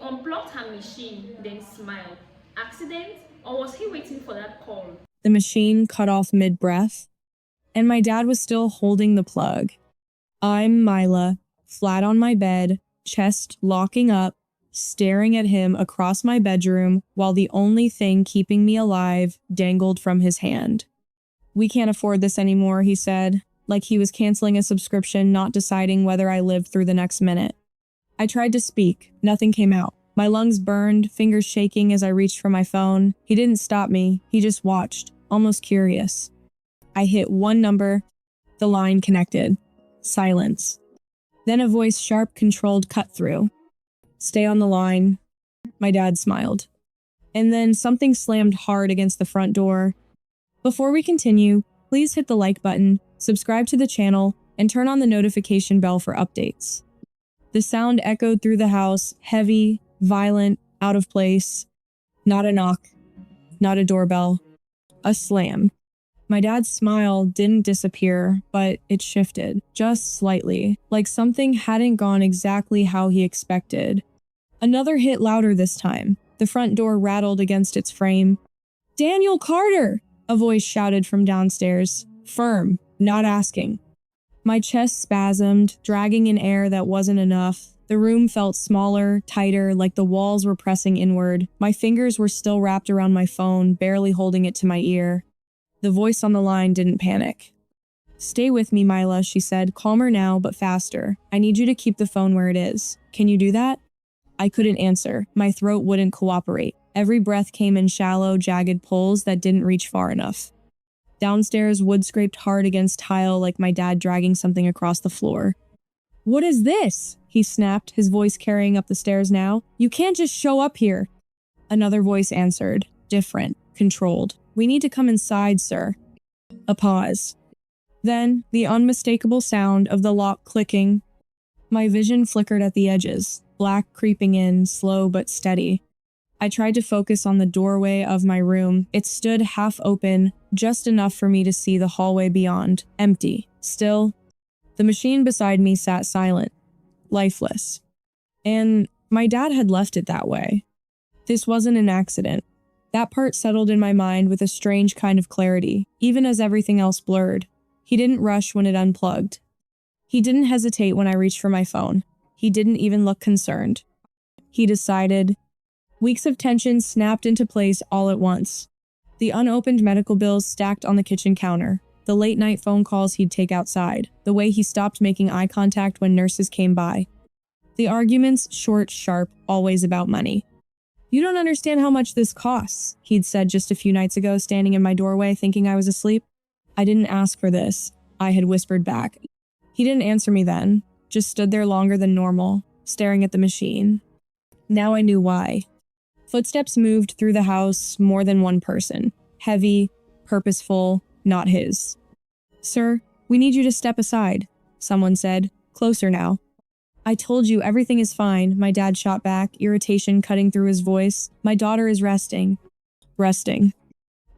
unplugged her machine, then smiled. Accident? Or was he waiting for that call? The machine cut off mid-breath, and my dad was still holding the plug. I'm Mila, flat on my bed, chest locking up, staring at him across my bedroom while the only thing keeping me alive dangled from his hand. "We can't afford this anymore," he said, like he was canceling a subscription, not deciding whether I lived through the next minute. I tried to speak. Nothing came out. My lungs burned, fingers shaking as I reached for my phone. He didn't stop me. He just watched, almost curious. I hit one number. The line connected. Silence. Then a voice, sharp, controlled, cut through. "Stay on the line." My dad smiled. And then something slammed hard against the front door. Before we continue, please hit the like button, subscribe to the channel, and turn on the notification bell for updates. The sound echoed through the house, heavy, violent, out of place. Not a knock, not a doorbell, a slam. My dad's smile didn't disappear, but it shifted, just slightly, like something hadn't gone exactly how he expected. Another hit louder this time. The front door rattled against its frame. "Daniel Carter!" a voice shouted from downstairs. Firm, not asking. My chest spasmed, dragging in air that wasn't enough. The room felt smaller, tighter, like the walls were pressing inward. My fingers were still wrapped around my phone, barely holding it to my ear. The voice on the line didn't panic. "Stay with me, Mila," she said, calmer now, but faster. "I need you to keep the phone where it is. Can you do that?" I couldn't answer. My throat wouldn't cooperate. Every breath came in shallow, jagged pulls that didn't reach far enough. Downstairs, wood scraped hard against tile like my dad dragging something across the floor. "What is this?" he snapped, his voice carrying up the stairs now. "You can't just show up here." Another voice answered, different, controlled. "We need to come inside, sir." A pause. Then, the unmistakable sound of the lock clicking. My vision flickered at the edges, black creeping in, slow but steady. I tried to focus on the doorway of my room. It stood half open, just enough for me to see the hallway beyond, empty. Still, the machine beside me sat silent, lifeless. And my dad had left it that way. This wasn't an accident. That part settled in my mind with a strange kind of clarity, even as everything else blurred. He didn't rush when it unplugged. He didn't hesitate when I reached for my phone. He didn't even look concerned. He decided. Weeks of tension snapped into place all at once. The unopened medical bills stacked on the kitchen counter, the late-night phone calls he'd take outside, the way he stopped making eye contact when nurses came by. The arguments, short, sharp, always about money. "You don't understand how much this costs," he'd said just a few nights ago, standing in my doorway thinking I was asleep. "I didn't ask for this," I had whispered back. He didn't answer me then, just stood there longer than normal, staring at the machine. Now I knew why. Footsteps moved through the house, more than one person. Heavy, purposeful, not his. "Sir, we need you to step aside," someone said, closer now. "I told you everything is fine," my dad shot back, irritation cutting through his voice. "My daughter is resting." Resting.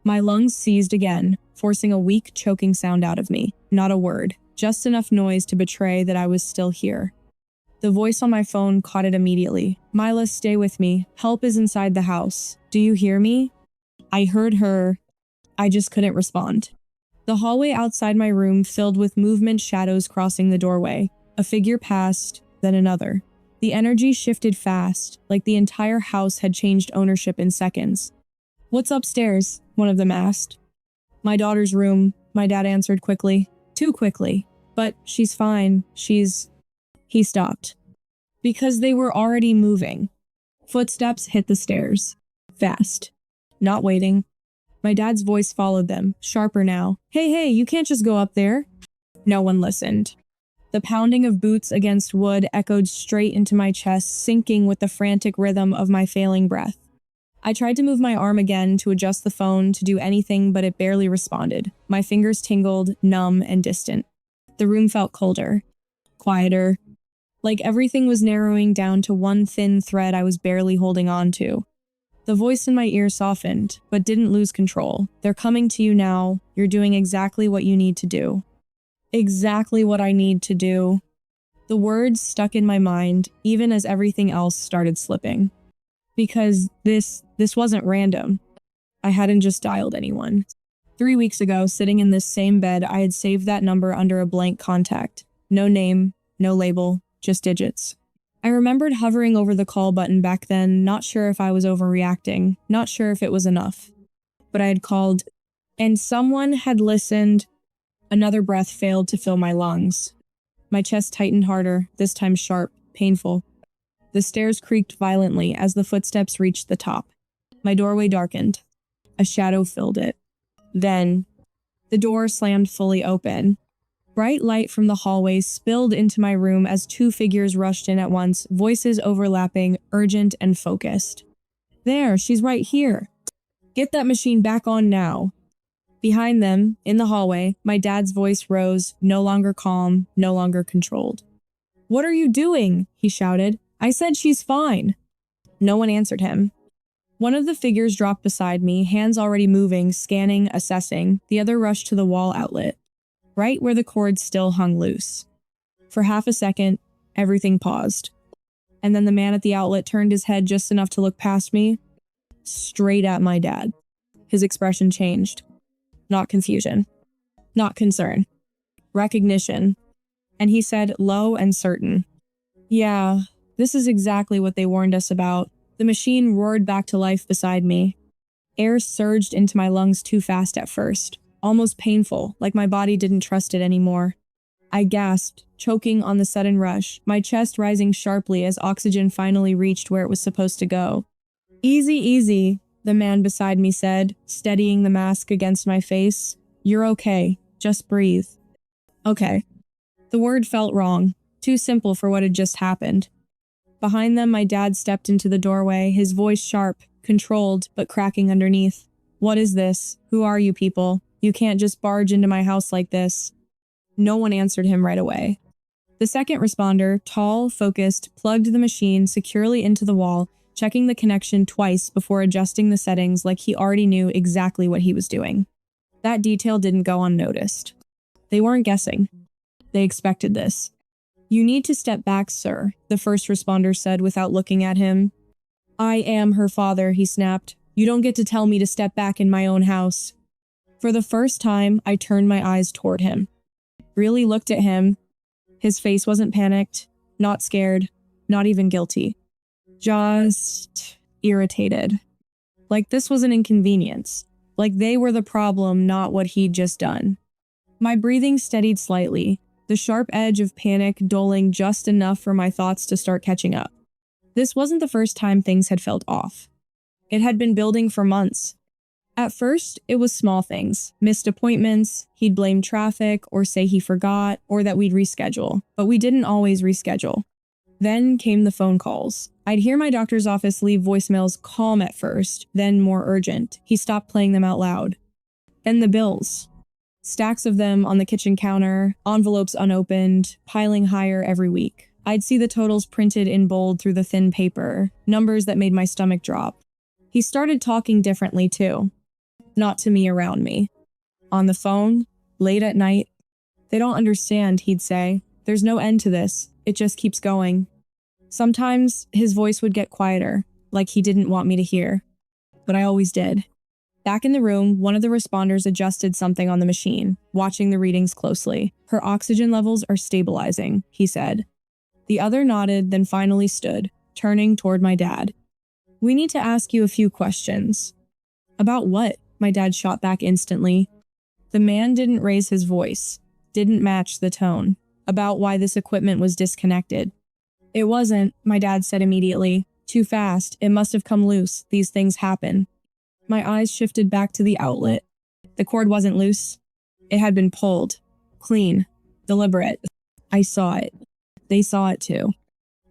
My lungs seized again, forcing a weak, choking sound out of me. Not a word, just enough noise to betray that I was still here. The voice on my phone caught it immediately. "Mila, stay with me. Help is inside the house. Do you hear me?" I heard her. I just couldn't respond. The hallway outside my room filled with movement, shadows crossing the doorway. A figure passed, then another. The energy shifted fast, like the entire house had changed ownership in seconds. "What's upstairs?" one of them asked. "My daughter's room," my dad answered quickly. Too quickly. "But she's fine. She's..." He stopped. Because they were already moving. Footsteps hit the stairs. Fast. Not waiting. My dad's voice followed them, sharper now. Hey, you can't just go up there." No one listened. The pounding of boots against wood echoed straight into my chest, syncing with the frantic rhythm of my failing breath. I tried to move my arm again to adjust the phone, to do anything, but it barely responded. My fingers tingled, numb and distant. The room felt colder. Quieter. Like everything was narrowing down to one thin thread I was barely holding on to. The voice in my ear softened, but didn't lose control. "They're coming to you now. You're doing exactly what you need to do." Exactly what I need to do. The words stuck in my mind, even as everything else started slipping. Because this wasn't random. I hadn't just dialed anyone. 3 weeks ago, sitting in this same bed, I had saved that number under a blank contact. No name, no label, just digits. I remembered hovering over the call button back then, not sure if I was overreacting, not sure if it was enough. But I had called, and someone had listened. Another breath failed to fill my lungs. My chest tightened harder, this time sharp, painful. The stairs creaked violently as the footsteps reached the top. My doorway darkened. A shadow filled it. Then, the door slammed fully open. Bright light from the hallway spilled into my room as two figures rushed in at once, voices overlapping, urgent and focused. There, she's right here. Get that machine back on now. Behind them, in the hallway, my dad's voice rose, no longer calm, no longer controlled. What are you doing? He shouted. I said she's fine. No one answered him. One of the figures dropped beside me, hands already moving, scanning, assessing. The other rushed to the wall outlet, right where the cord still hung loose. For half a second, everything paused. And then the man at the outlet turned his head just enough to look past me, straight at my dad. His expression changed. Not confusion. Not concern. Recognition. And he said, low and certain, yeah, this is exactly what they warned us about. The machine roared back to life beside me. Air surged into my lungs too fast at first, almost painful, like my body didn't trust it anymore. I gasped, choking on the sudden rush, my chest rising sharply as oxygen finally reached where it was supposed to go. Easy, easy, the man beside me said, steadying the mask against my face. You're okay. Just breathe. Okay. The word felt wrong, too simple for what had just happened. Behind them, my dad stepped into the doorway, his voice sharp, controlled, but cracking underneath. What is this? Who are you people? You can't just barge into my house like this. No one answered him right away. The second responder, tall, focused, plugged the machine securely into the wall, checking the connection twice before adjusting the settings like he already knew exactly what he was doing. That detail didn't go unnoticed. They weren't guessing. They expected this. You need to step back, sir, the first responder said without looking at him. I am her father, he snapped. You don't get to tell me to step back in my own house. For the first time, I turned my eyes toward him. Really looked at him. His face wasn't panicked, not scared, not even guilty. Just irritated. Like this was an inconvenience. Like they were the problem, not what he'd just done. My breathing steadied slightly, the sharp edge of panic dulling just enough for my thoughts to start catching up. This wasn't the first time things had felt off. It had been building for months. At first, it was small things. Missed appointments, he'd blame traffic, or say he forgot, or that we'd reschedule. But we didn't always reschedule. Then came the phone calls. I'd hear my doctor's office leave voicemails calm at first, then more urgent. He stopped playing them out loud. Then the bills. Stacks of them on the kitchen counter, envelopes unopened, piling higher every week. I'd see the totals printed in bold through the thin paper, numbers that made my stomach drop. He started talking differently too. Not to me, around me. On the phone, late at night. They don't understand, he'd say. There's no end to this. It just keeps going. Sometimes his voice would get quieter, like he didn't want me to hear. But I always did. Back in the room, one of the responders adjusted something on the machine, watching the readings closely. Her oxygen levels are stabilizing, he said. The other nodded, then finally stood, turning toward my dad. We need to ask you a few questions. About what? My dad shot back instantly. The man didn't raise his voice, didn't match the tone. About why this equipment was disconnected. It wasn't, my dad said immediately. Too fast, it must have come loose, these things happen. My eyes shifted back to the outlet. The cord wasn't loose. It had been pulled. Clean. Deliberate. I saw it. They saw it too.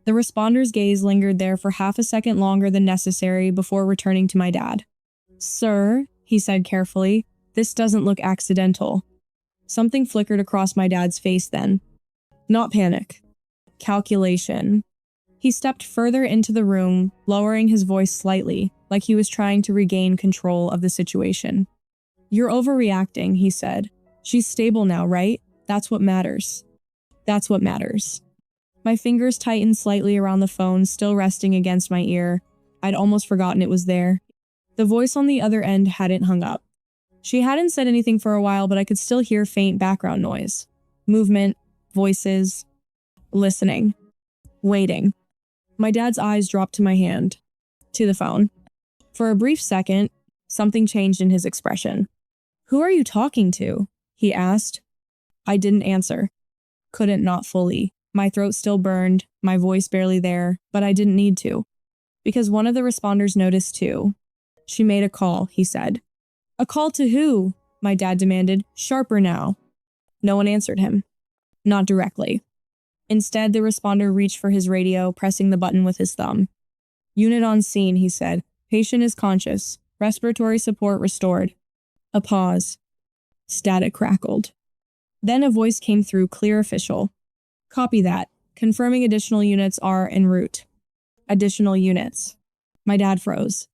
The responder's gaze lingered there for half a second longer than necessary before returning to my dad. Sir, he said carefully, this doesn't look accidental. Something flickered across my dad's face then. Not panic. Calculation. He stepped further into the room, lowering his voice slightly, like he was trying to regain control of the situation. You're overreacting, he said. She's stable now, right? That's what matters. That's what matters. My fingers tightened slightly around the phone, still resting against my ear. I'd almost forgotten it was there. The voice on the other end hadn't hung up. She hadn't said anything for a while, but I could still hear faint background noise. Movement, voices, listening, waiting. My dad's eyes dropped to my hand, to the phone. For a brief second, something changed in his expression. "Who are you talking to?" he asked. I didn't answer. Couldn't, not fully. My throat still burned, my voice barely there, but I didn't need to. Because one of the responders noticed too. "She made a call," he said. "A call to who?" my dad demanded. "Sharper now." No one answered him. Not directly. Instead, the responder reached for his radio, pressing the button with his thumb. "Unit on scene," he said. "Patient is conscious. Respiratory support restored." A pause. Static crackled. Then a voice came through, clear, official. "Copy that. Confirming additional units are en route." Additional units. My dad froze.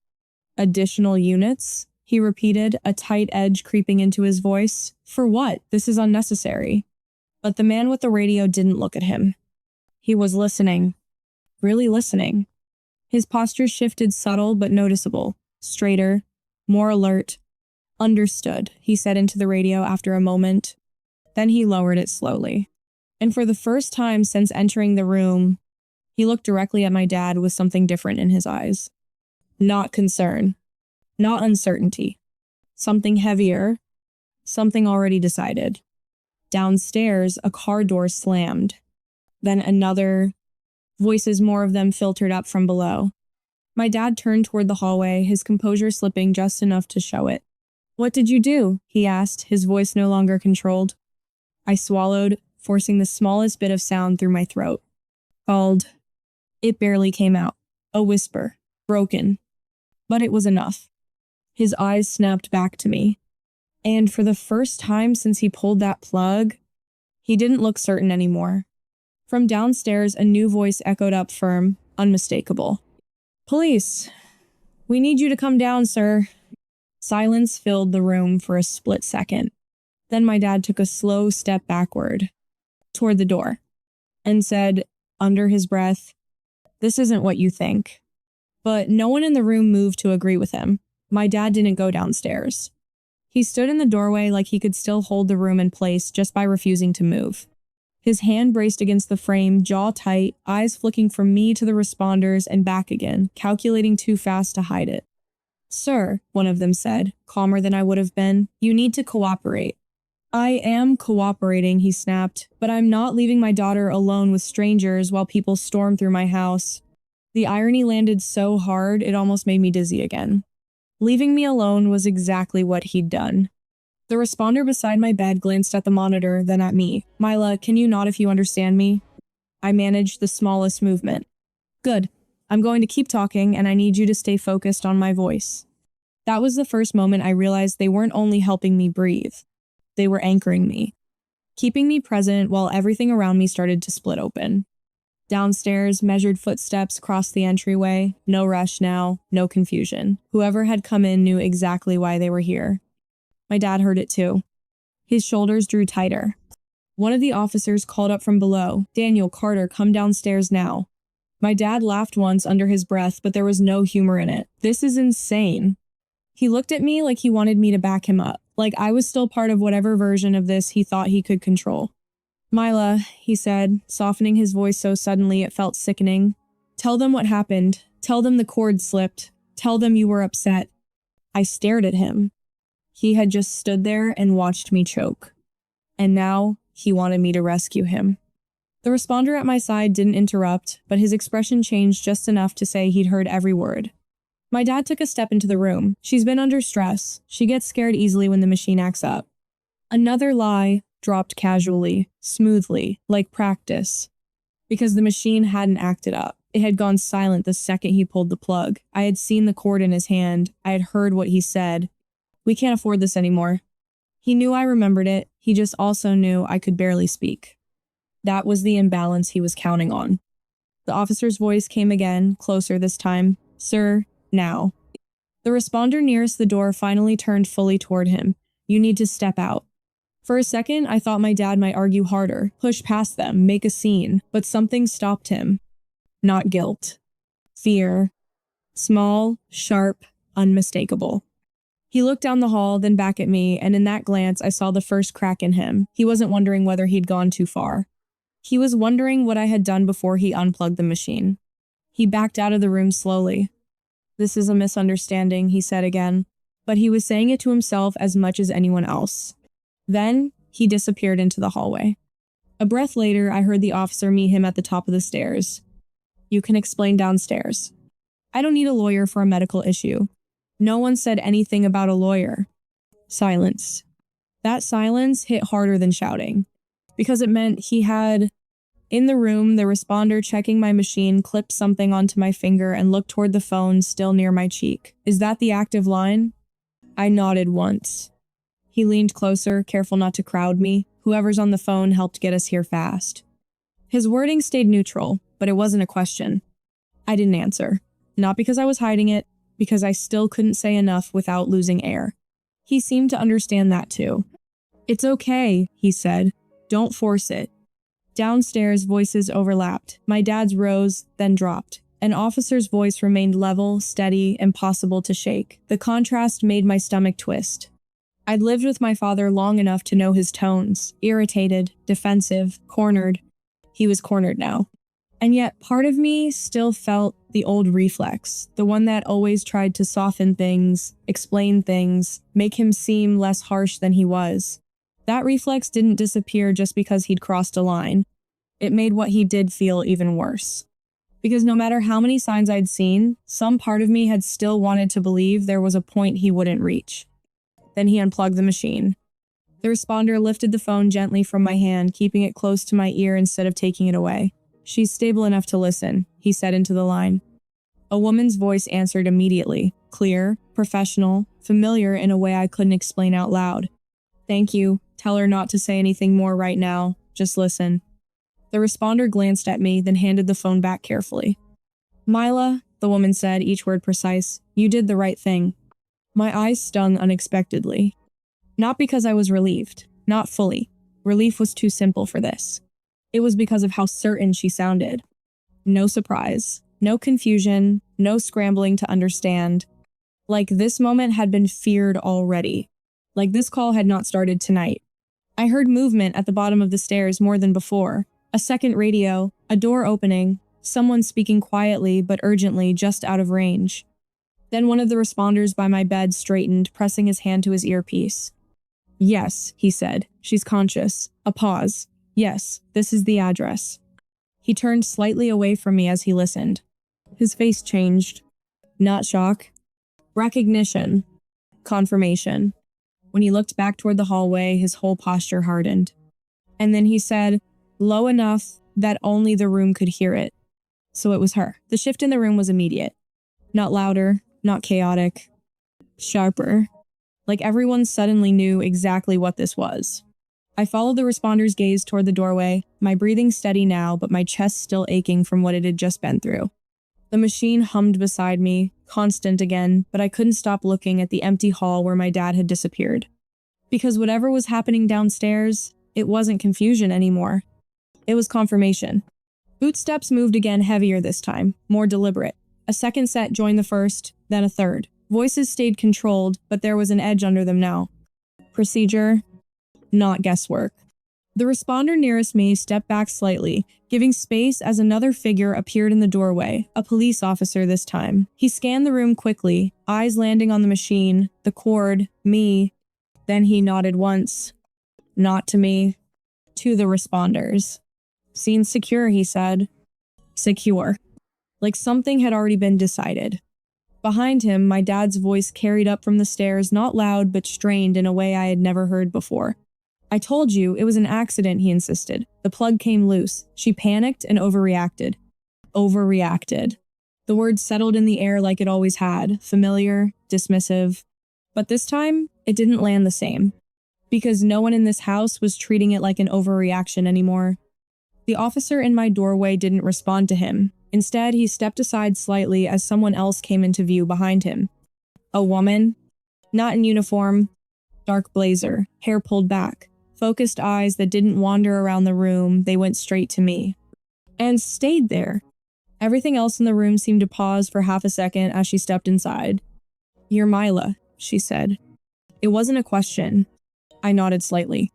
"Additional units?" he repeated, a tight edge creeping into his voice. "For what? This is unnecessary." But the man with the radio didn't look at him. He was listening. Really listening. His posture shifted, subtle but noticeable. Straighter. More alert. "Understood," he said into the radio after a moment. Then he lowered it slowly. And for the first time since entering the room, he looked directly at my dad with something different in his eyes. Not concern. Not uncertainty. Something heavier. Something already decided. Downstairs, a car door slammed. Then another. Voices, more of them, filtered up from below. My dad turned toward the hallway, his composure slipping just enough to show it. "What did you do?" he asked, his voice no longer controlled. I swallowed, forcing the smallest bit of sound through my throat. Called. It barely came out. A whisper. Broken. But it was enough. His eyes snapped back to me. And for the first time since he pulled that plug, he didn't look certain anymore. From downstairs, a new voice echoed up, firm, unmistakable. "Police. We need you to come down, sir." Silence filled the room for a split second. Then my dad took a slow step backward, toward the door, and said, under his breath, "This isn't what you think." But no one in the room moved to agree with him. My dad didn't go downstairs. He stood in the doorway like he could still hold the room in place just by refusing to move. His hand braced against the frame, jaw tight, eyes flicking from me to the responders and back again, calculating too fast to hide it. "Sir," one of them said, calmer than I would have been, "you need to cooperate." "I am cooperating," he snapped, "but I'm not leaving my daughter alone with strangers while people storm through my house." The irony landed so hard it almost made me dizzy again. Leaving me alone was exactly what he'd done. The responder beside my bed glanced at the monitor, then at me. "Mila, can you nod if you understand me?" I managed the smallest movement. "Good. I'm going to keep talking, and I need you to stay focused on my voice." That was the first moment I realized they weren't only helping me breathe. They were anchoring me, keeping me present while everything around me started to split open. Downstairs, measured footsteps crossed the entryway. No rush now, no confusion. Whoever had come in knew exactly why they were here. My dad heard it too. His shoulders drew tighter. One of the officers called up from below, "Daniel, Carter, come downstairs now." My dad laughed once under his breath, but there was no humor in it. "This is insane." He looked at me like he wanted me to back him up, like I was still part of whatever version of this he thought he could control. "Mila," he said, softening his voice so suddenly it felt sickening. "Tell them what happened. Tell them the cord slipped. Tell them you were upset." I stared at him. He had just stood there and watched me choke. And now he wanted me to rescue him. The responder at my side didn't interrupt, but his expression changed just enough to say he'd heard every word. My dad took a step into the room. "She's been under stress. She gets scared easily when the machine acts up." Another lie dropped casually, smoothly, like practice. Because the machine hadn't acted up. It had gone silent the second he pulled the plug. I had seen the cord in his hand. I had heard what he said. "We can't afford this anymore." He knew I remembered it. He just also knew I could barely speak. That was the imbalance he was counting on. The officer's voice came again, closer this time. "Sir, now." The responder nearest the door finally turned fully toward him. "You need to step out." For a second, I thought my dad might argue harder, push past them, make a scene, but something stopped him. Not guilt. Fear. Small, sharp, unmistakable. He looked down the hall, then back at me, and in that glance I saw the first crack in him. He wasn't wondering whether he'd gone too far. He was wondering what I had done before he unplugged the machine. He backed out of the room slowly. "This is a misunderstanding," he said again, but he was saying it to himself as much as anyone else. Then, he disappeared into the hallway. A breath later, I heard the officer meet him at the top of the stairs. "You can explain downstairs." "I don't need a lawyer for a medical issue." No one said anything about a lawyer. Silence. That silence hit harder than shouting, because it meant he had... In the room, the responder checking my machine clipped something onto my finger and looked toward the phone still near my cheek. "Is that the active line?" I nodded once. He leaned closer, careful not to crowd me. Whoever's on the phone helped get us here fast. His wording stayed neutral, but it wasn't a question. I didn't answer. Not because I was hiding it, because I still couldn't say enough without losing air. He seemed to understand that too. "It's okay," he said. "Don't force it." Downstairs, voices overlapped. My dad's rose, then dropped. An officer's voice remained level, steady, impossible to shake. The contrast made my stomach twist. I'd lived with my father long enough to know his tones. Irritated, defensive, cornered. He was cornered now. And yet, part of me still felt the old reflex, the one that always tried to soften things, explain things, make him seem less harsh than he was. That reflex didn't disappear just because he'd crossed a line. It made what he did feel even worse. Because no matter how many signs I'd seen, some part of me had still wanted to believe there was a point he wouldn't reach. Then he unplugged the machine. The responder lifted the phone gently from my hand, keeping it close to my ear instead of taking it away. "She's stable enough to listen," he said into the line. A woman's voice answered immediately, clear, professional, familiar in a way I couldn't explain out loud. "Thank you. Tell her not to say anything more right now. Just listen." The responder glanced at me, then handed the phone back carefully. "Mila," the woman said, each word precise, "you did the right thing." My eyes stung unexpectedly. Not because I was relieved. Not fully. Relief was too simple for this. It was because of how certain she sounded. No surprise. No confusion. No scrambling to understand. Like this moment had been feared already. Like this call had not started tonight. I heard movement at the bottom of the stairs more than before. A second radio, a door opening, someone speaking quietly but urgently just out of range. Then one of the responders by my bed straightened, pressing his hand to his earpiece. "Yes," he said. "She's conscious." A pause. "Yes, this is the address." He turned slightly away from me as he listened. His face changed. Not shock. Recognition. Confirmation. When he looked back toward the hallway, his whole posture hardened. And then he said, low enough that only the room could hear it. So it was her. The shift in the room was immediate. Not louder, not chaotic. Sharper. Like everyone suddenly knew exactly what this was. I followed the responder's gaze toward the doorway, my breathing steady now, but my chest still aching from what it had just been through. The machine hummed beside me, constant again, but I couldn't stop looking at the empty hall where my dad had disappeared. Because whatever was happening downstairs, it wasn't confusion anymore. It was confirmation. Footsteps moved again, heavier this time, more deliberate. A second set joined the first, then a third. Voices stayed controlled, but there was an edge under them now. Procedure, not guesswork. The responder nearest me stepped back slightly, giving space as another figure appeared in the doorway, a police officer this time. He scanned the room quickly, eyes landing on the machine, the cord, me. Then he nodded once. Not to me, to the responders. "Scene secure," he said. Secure. Like something had already been decided. Behind him, my dad's voice carried up from the stairs, not loud but strained in a way I had never heard before. "I told you, it was an accident," he insisted. "The plug came loose. She panicked and overreacted." Overreacted. The word settled in the air like it always had, familiar, dismissive. But this time, it didn't land the same. Because no one in this house was treating it like an overreaction anymore. The officer in my doorway didn't respond to him. Instead, he stepped aside slightly as someone else came into view behind him. A woman, not in uniform, dark blazer, hair pulled back, Focused eyes that didn't wander around the room, they went straight to me. And stayed there. Everything else in the room seemed to pause for half a second as she stepped inside. "You're Mila," she said. It wasn't a question. I nodded slightly.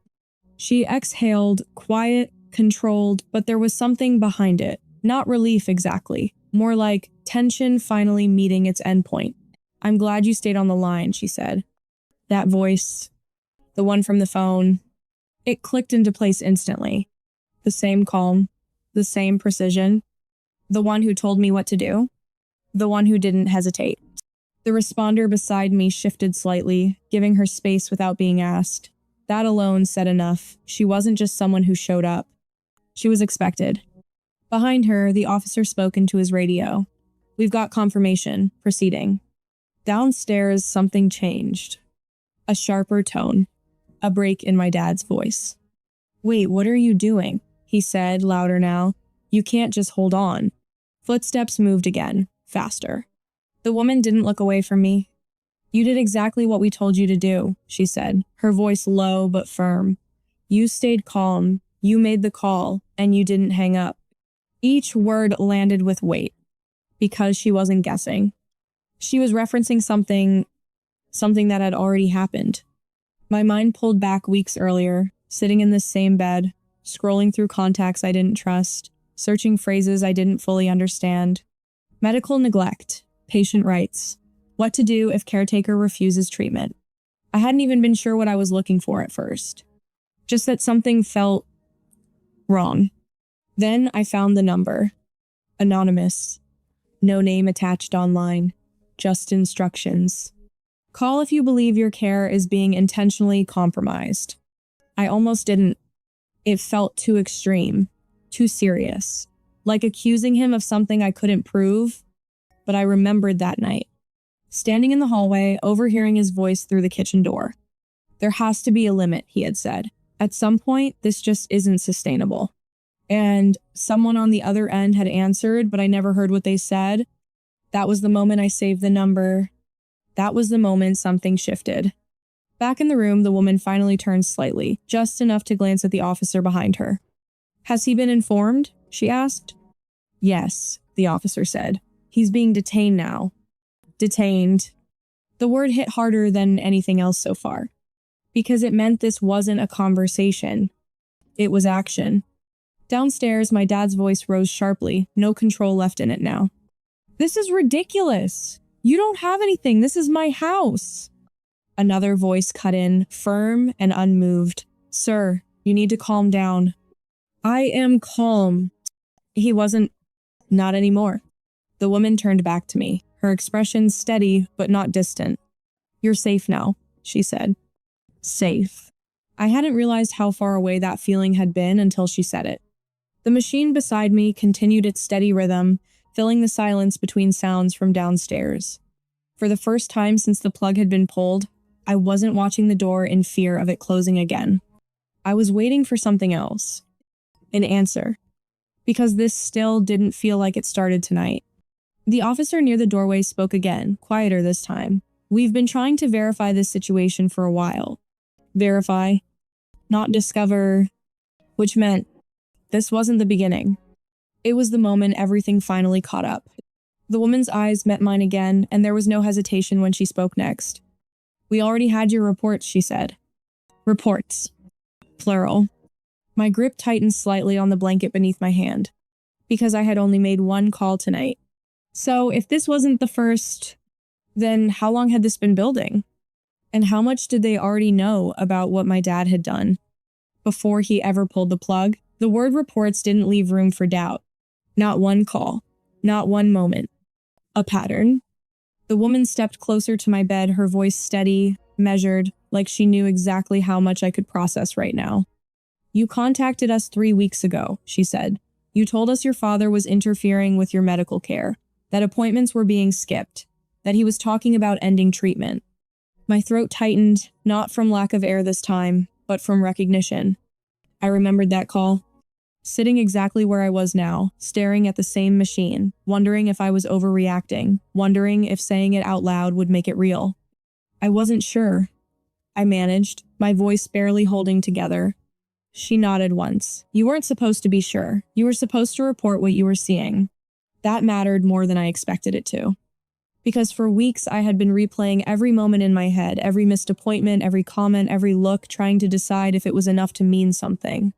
She exhaled, quiet, controlled, but there was something behind it. Not relief exactly. More like tension finally meeting its endpoint. "I'm glad you stayed on the line," she said. That voice, the one from the phone, it clicked into place instantly. The same calm, the same precision. The one who told me what to do. The one who didn't hesitate. The responder beside me shifted slightly, giving her space without being asked. That alone said enough. She wasn't just someone who showed up. She was expected. Behind her, the officer spoke into his radio. "We've got confirmation. Proceeding." Downstairs, something changed. A sharper tone. A break in my dad's voice. "Wait, what are you doing?" he said, louder now. "You can't just hold on." Footsteps moved again, faster. The woman didn't look away from me. "You did exactly what we told you to do," she said, her voice low but firm. "You stayed calm, you made the call, and you didn't hang up." Each word landed with weight, because she wasn't guessing. She was referencing something that had already happened. My mind pulled back weeks earlier, sitting in this same bed, scrolling through contacts I didn't trust, searching phrases I didn't fully understand. Medical neglect, patient rights, what to do if caretaker refuses treatment. I hadn't even been sure what I was looking for at first. Just that something felt wrong. Then I found the number. Anonymous. No name attached online. Just instructions. "Call if you believe your care is being intentionally compromised." I almost didn't. It felt too extreme, too serious, like accusing him of something I couldn't prove. But I remembered that night, standing in the hallway, overhearing his voice through the kitchen door. "There has to be a limit," he had said. "At some point, this just isn't sustainable." And someone on the other end had answered, but I never heard what they said. That was the moment I saved the number. That was the moment something shifted. Back in the room, the woman finally turned slightly, just enough to glance at the officer behind her. "Has he been informed?" she asked. "Yes," the officer said. "He's being detained now." Detained. The word hit harder than anything else so far, because it meant this wasn't a conversation. It was action. Downstairs, my dad's voice rose sharply, no control left in it now. "This is ridiculous. You don't have anything. This is my house." Another voice cut in, firm and unmoved. "Sir, you need to calm down." "I am calm." He wasn't. Not anymore. The woman turned back to me, her expression steady but not distant. "You're safe now," she said. Safe. I hadn't realized how far away that feeling had been until she said it. The machine beside me continued its steady rhythm, filling the silence between sounds from downstairs. For the first time since the plug had been pulled, I wasn't watching the door in fear of it closing again. I was waiting for something else. An answer. Because this still didn't feel like it started tonight. The officer near the doorway spoke again, quieter this time. "We've been trying to verify this situation for a while." Verify, not discover, which meant this wasn't the beginning. It was the moment everything finally caught up. The woman's eyes met mine again, and there was no hesitation when she spoke next. "We already had your reports," she said. Reports. Plural. My grip tightened slightly on the blanket beneath my hand, because I had only made one call tonight. So if this wasn't the first, then how long had this been building? And how much did they already know about what my dad had done? Before he ever pulled the plug, the word reports didn't leave room for doubt. Not one call. Not one moment. A pattern. The woman stepped closer to my bed, her voice steady, measured, like she knew exactly how much I could process right now. "You contacted us 3 weeks ago," she said. "You told us your father was interfering with your medical care, that appointments were being skipped, that he was talking about ending treatment." My throat tightened, not from lack of air this time, but from recognition. I remembered that call. Sitting exactly where I was now, staring at the same machine, wondering if I was overreacting, wondering if saying it out loud would make it real. I wasn't sure. I managed, my voice barely holding together. She nodded once. You weren't supposed to be sure. You were supposed to report what you were seeing. That mattered more than I expected it to. Because for weeks I had been replaying every moment in my head, every missed appointment, every comment, every look, trying to decide if it was enough to mean something.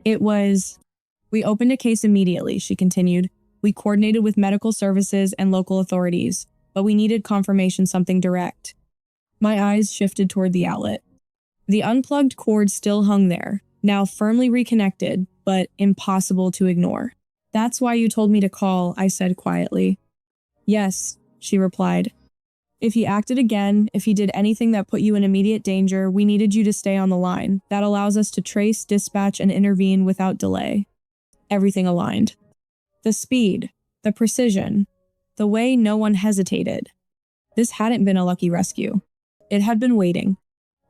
We opened a case immediately, she continued. We coordinated with medical services and local authorities, but we needed confirmation, something direct. My eyes shifted toward the outlet. The unplugged cord still hung there, now firmly reconnected, but impossible to ignore. That's why you told me to call, I said quietly. Yes, she replied. If he acted again, if he did anything that put you in immediate danger, we needed you to stay on the line. That allows us to trace, dispatch, and intervene without delay. Everything aligned. The speed, the precision, the way no one hesitated. This hadn't been a lucky rescue. It had been waiting.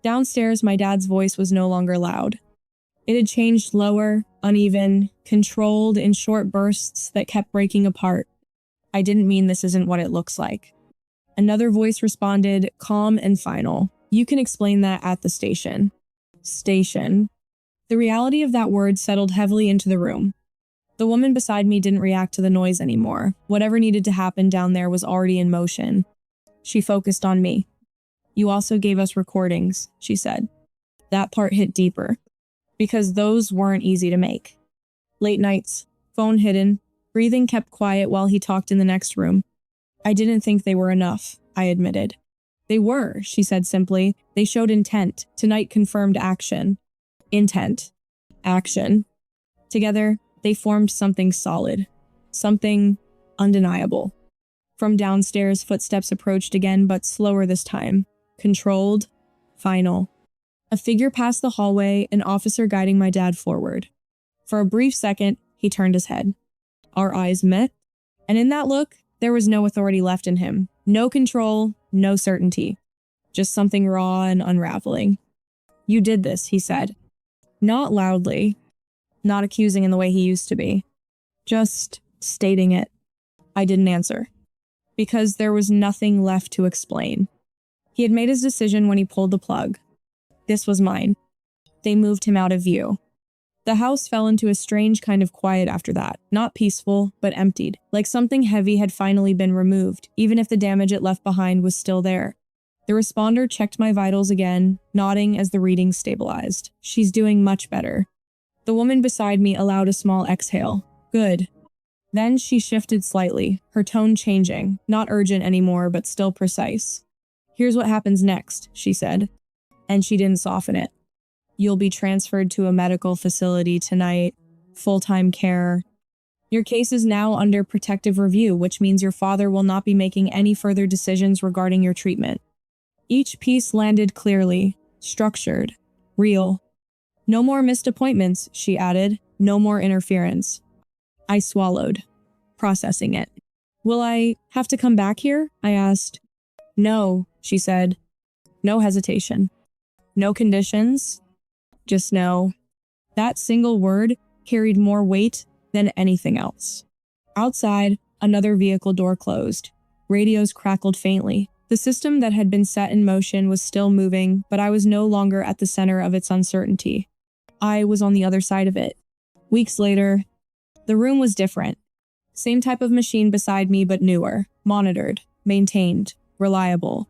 Downstairs, my dad's voice was no longer loud. It had changed lower, uneven, controlled in short bursts that kept breaking apart. I didn't mean this isn't what it looks like. Another voice responded, calm and final. You can explain that at the station. Station. The reality of that word settled heavily into the room. The woman beside me didn't react to the noise anymore. Whatever needed to happen down there was already in motion. She focused on me. You also gave us recordings, she said. That part hit deeper. Because those weren't easy to make. Late nights, phone hidden, breathing kept quiet while he talked in the next room. I didn't think they were enough, I admitted. They were, she said simply. They showed intent. Tonight confirmed action. Intent. Action. Together, they formed something solid. Something undeniable. From downstairs, footsteps approached again, but slower this time. Controlled. Final. A figure passed the hallway, an officer guiding my dad forward. For a brief second, he turned his head. Our eyes met, and in that look, there was no authority left in him. No control, no certainty. Just something raw and unraveling. You did this, he said. Not loudly. Not accusing in the way he used to be. Just stating it. I didn't answer. Because there was nothing left to explain. He had made his decision when he pulled the plug. This was mine. They moved him out of view. The house fell into a strange kind of quiet after that. Not peaceful, but emptied. Like something heavy had finally been removed, even if the damage it left behind was still there. The responder checked my vitals again, nodding as the reading stabilized. She's doing much better. The woman beside me allowed a small exhale. Good. Then she shifted slightly, her tone changing, not urgent anymore, but still precise. Here's what happens next, she said. And she didn't soften it. You'll be transferred to a medical facility tonight, full-time care. Your case is now under protective review, which means your father will not be making any further decisions regarding your treatment. Each piece landed clearly, structured, real. No more missed appointments, she added. No more interference. I swallowed, processing it. Will I have to come back here? I asked. No, she said. No hesitation. No conditions. Just no. That single word carried more weight than anything else. Outside, another vehicle door closed. Radios crackled faintly. The system that had been set in motion was still moving, but I was no longer at the center of its uncertainty. I was on the other side of it. Weeks later, the room was different. Same type of machine beside me, but newer, monitored, maintained, reliable.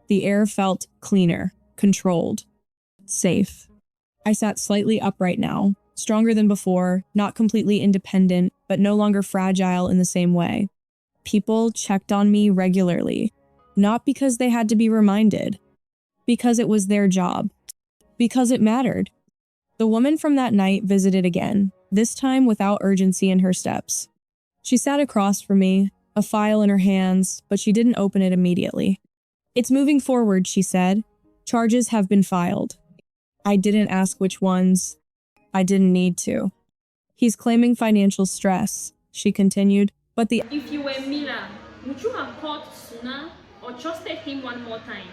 The air felt cleaner, controlled, safe. I sat slightly upright now, stronger than before, not completely independent, but no longer fragile in the same way. People checked on me regularly, not because they had to be reminded, because it was their job, because it mattered. The woman from that night visited again, this time without urgency in her steps. She sat across from me, a file in her hands, but she didn't open it immediately. It's moving forward, she said. Charges have been filed. I didn't ask which ones. I didn't need to. He's claiming financial stress, she continued, but If you were Mila, would you have called sooner or trusted him one more time?